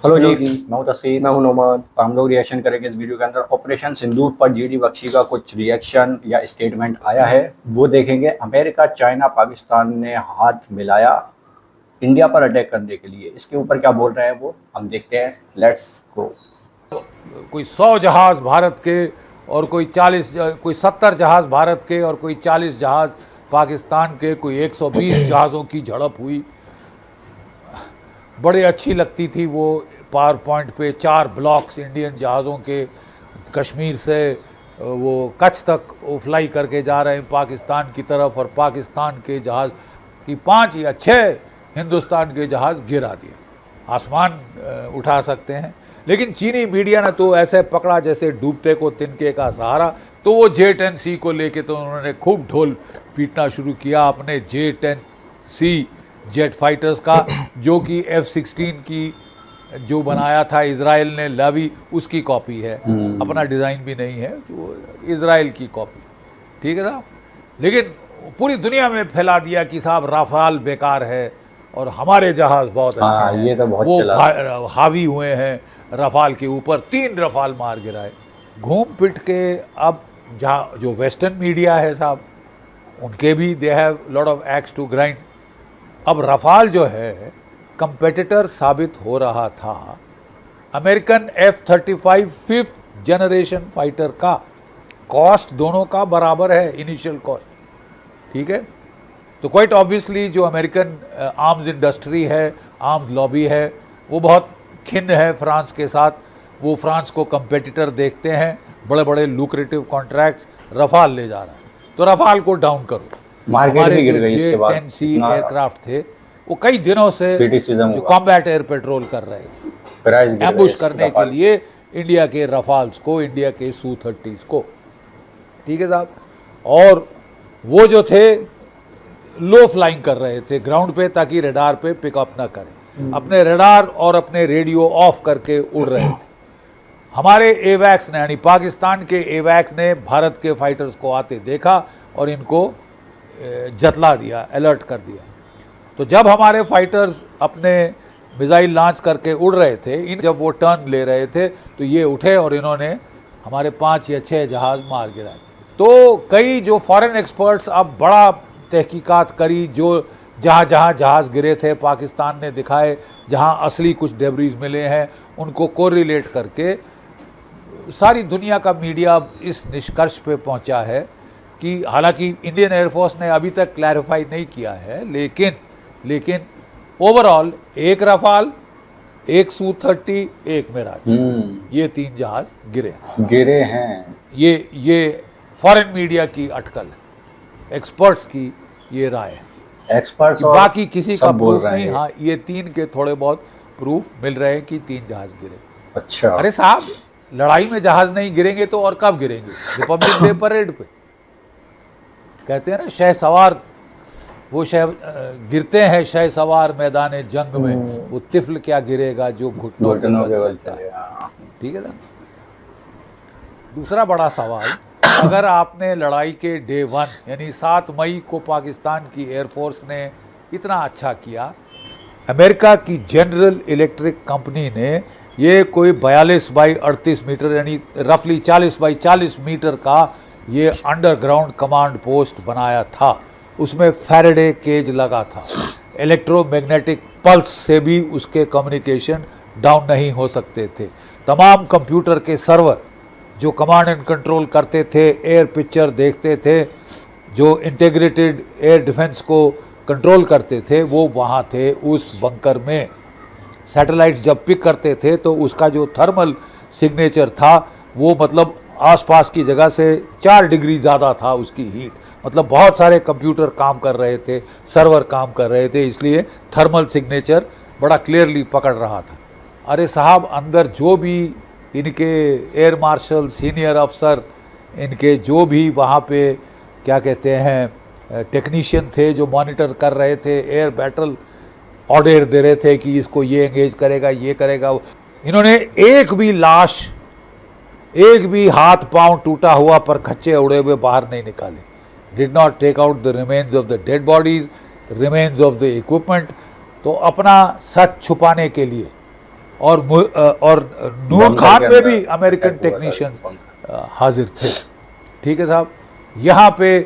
Hello hello जी। जी। मैं हूं तस्वीर। मैं हूं नौमान। तो हम लोग रिएक्शन करेंगे इस वीडियो के अंदर। ऑपरेशन सिंदूर पर जीडी बख्शी का कुछ रिएक्शन या स्टेटमेंट आया है, वो देखेंगे। अमेरिका, चाइना, पाकिस्तान ने हाथ मिलाया इंडिया पर अटैक करने के लिए। इसके ऊपर क्या बोल रहे हैं वो हम देखते हैं। Let's go. कोई 100 जहाज भारत के और कोई 40 कोई 70 जहाज भारत के और कोई 40 जहाज पाकिस्तान के, कोई 120 जहाज़ों की झड़प हुई। बड़ी अच्छी लगती थी वो। पावर पॉइंट पे 4 ब्लॉक्स इंडियन जहाज़ों के कश्मीर से वो कच्छ तक वो फ्लाई करके जा रहे हैं पाकिस्तान की तरफ, और पाकिस्तान के जहाज़ की 5 या 6 हिंदुस्तान के जहाज़ गिरा दिए। आसमान उठा सकते हैं। लेकिन चीनी मीडिया ने तो ऐसे पकड़ा जैसे डूबते को तिनके का सहारा। तो वो J-10C को लेके तो उन्होंने खूब ढोल पीटना शुरू किया अपने J-10C जेट फाइटर्स का, जो कि F-16 की जो बनाया था इजराइल ने लावी, उसकी कॉपी है। अपना डिज़ाइन भी नहीं है, जो इजराइल की कॉपी। ठीक है साहब। लेकिन पूरी दुनिया में फैला दिया कि साहब राफाल बेकार है और हमारे जहाज़ बहुत अच्छे हैं। ये तो बहुत वो चला। हावी हुए हैं रफाल के ऊपर। 3 रफाल मार गिराए घूम पिट के। अब जहाँ जो वेस्टर्न मीडिया है साहब, उनके भी they have lot of axe to grind. अब रफाल जो है कंपेटिटर साबित हो रहा था American F-35 5th generation fighter का। कॉस्ट दोनों का बराबर है, इनिशियल कॉस्ट। ठीक है। तो क्वाइट ऑब्वियसली जो अमेरिकन आर्म्स इंडस्ट्री है, आर्म्स लॉबी है, वो बहुत खिन्न है फ्रांस के साथ। वो फ्रांस को कंपेटिटर देखते हैं। बड़े बड़े लुक्रेटिव कॉन्ट्रैक्ट्स रफाल ले जा रहा है, तो रफाल को डाउन करो। मार्केट भी गिर गई इसके बाद। J-10C एयरक्राफ्ट थे, वो कई दिनों से जो कॉम्बैट एयर पेट्रोल कर रहे थे एम्बुश करने के लिए इंडिया के रफाल्स को, इंडिया के Su-30s को। ठीक है साहब। और वो जो थे लो फ्लाइंग कर रहे थे ग्राउंड पे, ताकि रडार पे पिकअप ना करें। अपने रडार और अपने रेडियो ऑफ करके उड़ रहे थे। हमारे एवैक्स ने, यानी पाकिस्तान के एवैक्स ने भारत के फाइटर्स को आते देखा और इनको जतला दिया, अलर्ट कर दिया। तो जब हमारे फाइटर्स अपने मिसाइल लॉन्च करके उड़ रहे थे, जब वो टर्न ले रहे थे, तो ये उठे और इन्होंने हमारे 5 या 6 जहाज़ मार गिराए। तो कई जो फॉरेन एक्सपर्ट्स अब बड़ा तहकीकात करी, जो जहाँ जहाँ जहाज़ गिरे थे पाकिस्तान ने दिखाए, जहाँ असली कुछ डेब्रीज मिले हैं, उनको कोरिलेट करके सारी दुनिया का मीडिया इस निष्कर्ष पे पहुंचा है कि हालांकि इंडियन एयरफोर्स ने अभी तक क्लैरिफाई नहीं किया है, लेकिन ओवरऑल 1 रफाल, 1 Su-30, 1 मिराज, ये 3 जहाज गिरे हैं। ये फॉरेन मीडिया की अटकल है, एक्सपर्ट्स की ये राय है। एक्सपर्ट्स बाकी किसी का प्रूफ रहे नहीं। हैं। हाँ, ये 3 के थोड़े बहुत प्रूफ मिल रहे हैं कि 3 जहाज गिरे। अच्छा। अरे साहब, लड़ाई में जहाज नहीं गिरेंगे तो और कब गिरेंगे? रिपब्लिक डे परेड पे कहते हैं ना, शह सवार वो गिरते हैं शह सवार मैदान जंग में, वो तिफल क्या गिरेगा जो घुटनों के बल चलता है। ठीक है ना। दूसरा बड़ा सवाल, अगर आपने लड़ाई के डे 1 यानी 7 मई को पाकिस्तान की एयरफोर्स ने इतना अच्छा किया, अमेरिका की जनरल इलेक्ट्रिक कंपनी ने ये कोई 42 बाई 38 मीटर यानी रफली 40 बाई 40 मीटर का ये अंडरग्राउंड कमांड पोस्ट बनाया था। उसमें फैराडे केज लगा था। इलेक्ट्रोमैग्नेटिक पल्स से भी उसके कम्युनिकेशन डाउन नहीं हो सकते थे। तमाम कंप्यूटर के सर्वर जो कमांड एंड कंट्रोल करते थे, एयर पिक्चर देखते थे, जो इंटीग्रेटेड एयर डिफेंस को कंट्रोल करते थे, वो वहाँ थे उस बंकर में। सैटेलाइट्स जब पिक करते थे तो उसका जो थर्मल सिग्नेचर था, वो मतलब आसपास की जगह से 4 डिग्री ज़्यादा था उसकी हीट। मतलब बहुत सारे कंप्यूटर काम कर रहे थे, सर्वर काम कर रहे थे, इसलिए थर्मल सिग्नेचर बड़ा क्लियरली पकड़ रहा था। अरे साहब, अंदर जो भी इनके एयर मार्शल, सीनियर अफसर, इनके जो भी वहाँ पे क्या कहते हैं टेक्नीशियन थे जो मॉनिटर कर रहे थे, एयर बैटल ऑर्डर दे रहे थे कि इसको ये एंगेज करेगा, ये करेगा। इन्होंने एक भी लाश, एक भी हाथ पांव टूटा हुआ पर खच्चे उड़े हुए बाहर नहीं निकाले। Did not take out the remains of the dead bodies, remains of the equipment. तो अपना सच छुपाने के लिए और नूर बंकर खान के में अंदर भी अमेरिकन attack हुआ था, टेक्नीशियंस हाजिर थे। ठीक है साहब, यहाँ पे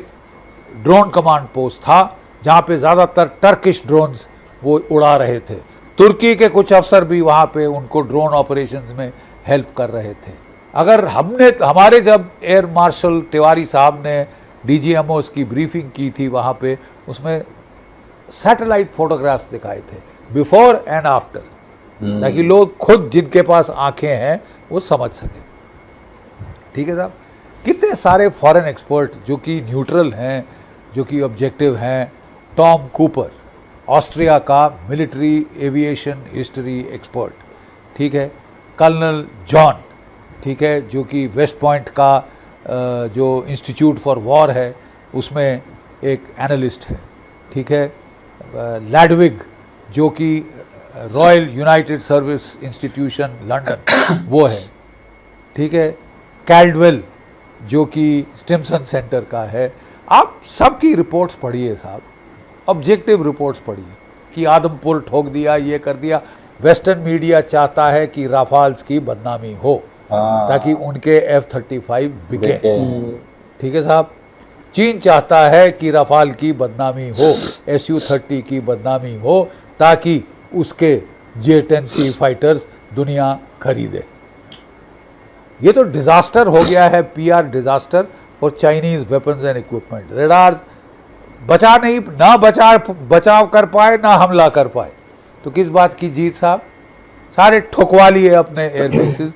ड्रोन कमांड पोस्ट था जहाँ पे ज़्यादातर टर्किश ड्रोन्स वो उड़ा रहे थे। तुर्की के कुछ अफसर भी वहाँ पे उनको ड्रोन ऑपरेशंस में हेल्प कर रहे थे। अगर हमारे जब एयर मार्शल तिवारी साहब ने डीजीएमओस की ब्रीफिंग की थी वहाँ पे, उसमें सैटेलाइट फोटोग्राफ्स दिखाए थे बिफोर एंड आफ्टर, ताकि लोग खुद जिनके पास आंखें हैं वो समझ सकें। ठीक है साहब, कितने सारे फॉरेन एक्सपर्ट जो कि न्यूट्रल हैं, जो कि ऑब्जेक्टिव हैं। टॉम कूपर, ऑस्ट्रिया का मिलिट्री एविएशन हिस्ट्री एक्सपर्ट, ठीक है। कर्नल जॉन, ठीक है, जो कि वेस्ट पॉइंट का जो इंस्टीट्यूट फॉर वॉर है उसमें एक एनालिस्ट है, ठीक है। लैडविग, जो कि royal United service institution London वो है, ठीक है। कैल्डवेल, जो कि स्टिम्सन सेंटर का है। आप सबकी रिपोर्ट्स पढ़िए साहब, ऑब्जेक्टिव रिपोर्ट्स पढ़िए कि आदमपुर ठोक दिया, ये कर दिया। वेस्टर्न मीडिया चाहता है कि राफाल्स की बदनामी हो ताकि उनके F-35 बिके। ठीक है साहब, चीन चाहता है कि राफाल की बदनामी हो, Su-30 की बदनामी हो ताकि उसके J-10C फाइटर्स दुनिया खरीदे। ये तो डिजास्टर हो गया है, PR disaster for Chinese weapons and equipment. Radars बचाव कर पाए ना हमला कर पाए, तो किस बात की जीत साहब? सारे ठुकवा लिए अपने airbases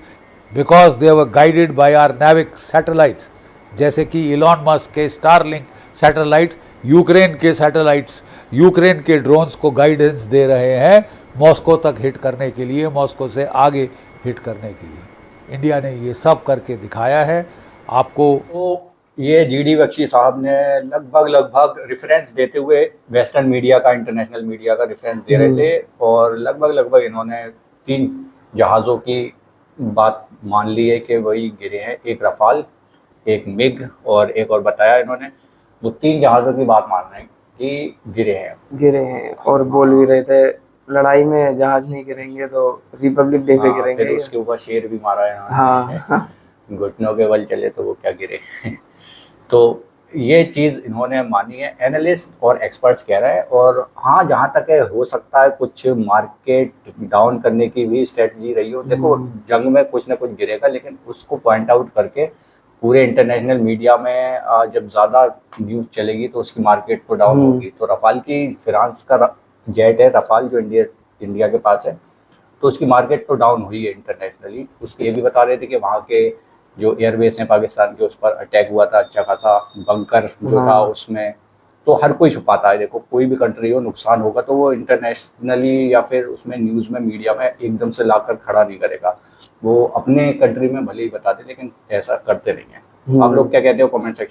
because they were guided by our NavIC satellites, जैसे कि इलॉन मस्क के स्टारलिंक सैटेलाइट्स, यूक्रेन के सैटेलाइट्स, यूक्रेन के ड्रोन्स को गाइडेंस दे रहे हैं मॉस्को तक हिट करने के लिए, मॉस्को से आगे हिट करने के लिए। इंडिया ने ये सब करके दिखाया है आपको। तो ये जीडी बख्शी साहब ने लगभग रेफरेंस देते हुए वेस्टर्न मीडिया का, इंटरनेशनल मीडिया का रेफरेंस दे रहे थे, और लगभग इन्होंने 3 जहाज़ों की बात मान ली है कि वही गिरे हैं। एक रफाल, एक मिग और एक और बताया इन्होंने। वो 3 जहाज़ों की बात मान रहे हैं कि गिरे हैं। और बोल भी रहे थे लड़ाई में जहाज नहीं गिरेंगे तो रिपब्लिक डे पे गिरेंगे। फिर उसके ऊपर शेर भी मारा है इन्होंने। हाँ घुटनों के बल चले तो वो क्या गिरे। तो ये चीज़ इन्होंने मानी है, एनालिस्ट और एक्सपर्ट्स कह रहे हैं। और हाँ, जहाँ तक है हो सकता है कुछ मार्केट डाउन करने की भी स्ट्रेटजी रही हो। देखो, जंग में कुछ ना कुछ गिरेगा, लेकिन उसको पॉइंट आउट करके पूरे इंटरनेशनल मीडिया में जब ज़्यादा न्यूज़ चलेगी तो उसकी मार्केट तो डाउन होगी। तो रफाल की, फ्रांस का जेट है रफाल जो इंडिया के पास है, तो उसकी मार्केट तो डाउन हुई है इंटरनेशनली। उसके ये भी बता रहे थे कि वहाँ के जो एयरबेस हैं पाकिस्तान के, उस पर अटैक हुआ था, अच्छा खासा बंकर जो था उसमें। तो हर कोई छुपाता है। देखो, कोई भी कंट्री हो, नुकसान होगा तो वो इंटरनेशनली या फिर उसमें न्यूज़ में, मीडिया में एकदम से लाकर खड़ा नहीं करेगा। वो अपने कंट्री में भले ही बता दे, लेकिन ऐसा करते नहीं है। आप लोग क्या कहते हो कमेंट सेक्शन